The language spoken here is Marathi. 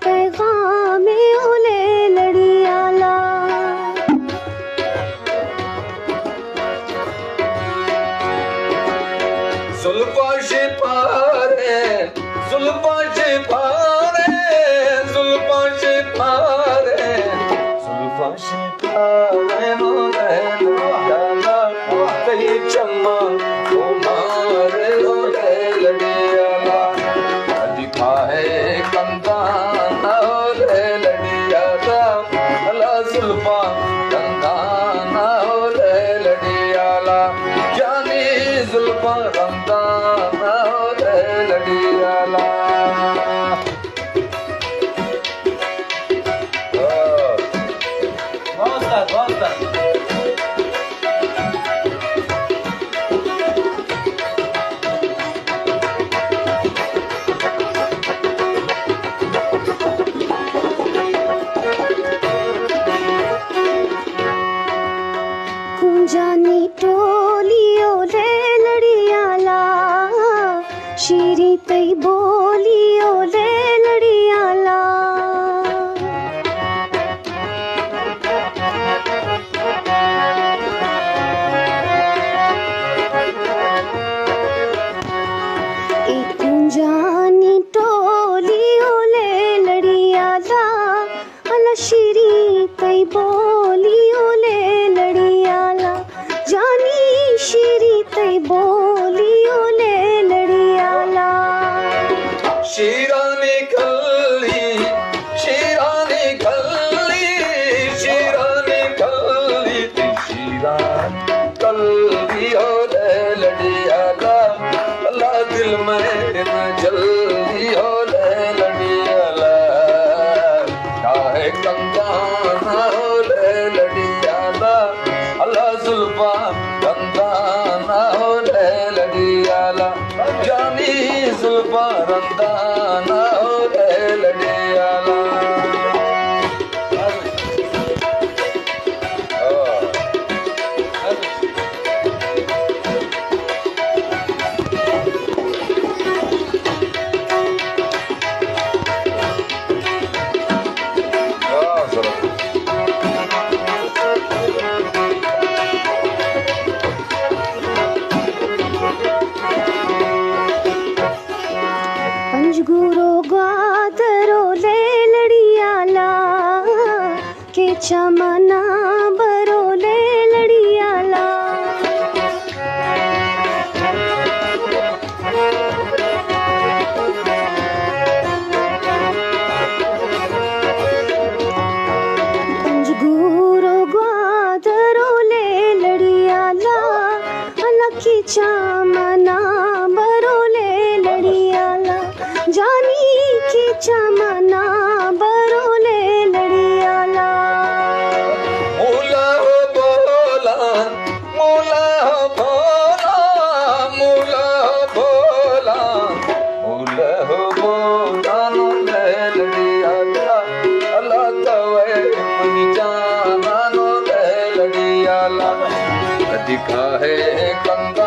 पैगाम ओले लड़ियाला जुल्फा शिपारे जुल्फा शिपारे जुल्फा शिपारे जुल्फा शिपारे मोरे लड़ियाला कई चम्मा तुम्हारे ओले लड़ियाला दिखा है कंदा ओले लड़ियाला अला जुल्फा कंदा ओले लड़ियाला जानी जुल्फा रंदा ओले लड़ियाला कुंजानी टोलियो ले लड़ियाला शीरी तई बोलियो ले लड़ियाला एक कुंजानी टोलियो ले लड़ियाला अला शीरी तई बोलियो ले लड़ियाला जानी शीरी तई बोलियो ले लड़ियाला शीरानी कल्ली शीरानी कल्ली शीरानी कल्ली शीरानी कल्ली ओले लड़ियाला अल्लाह दिल में न जल्दी ओले लड़ियाला काहे कंदा ओले लड़ियाला अल्लाह जुल्फा कंदा ओले लड़ियाला जानी जुल्फा रंदा ओले लड़ियाला पंजगुरो ग्वादरो ले लड़ियाला के चमना बरो ले लड़ियाला पंजगुरो ग्वादरो ले लड़ियाला अलग की चमना बरो ले लड़ियाला जानी की चमना बरो ले लड़ियाला मूला हो बोला मूला हो बोला मूला हो बोला मूला हो बोला नो ले लड़ियाला अल्लाह तवे मनी जाना नो ले लड़ियाला दिखा है कंदा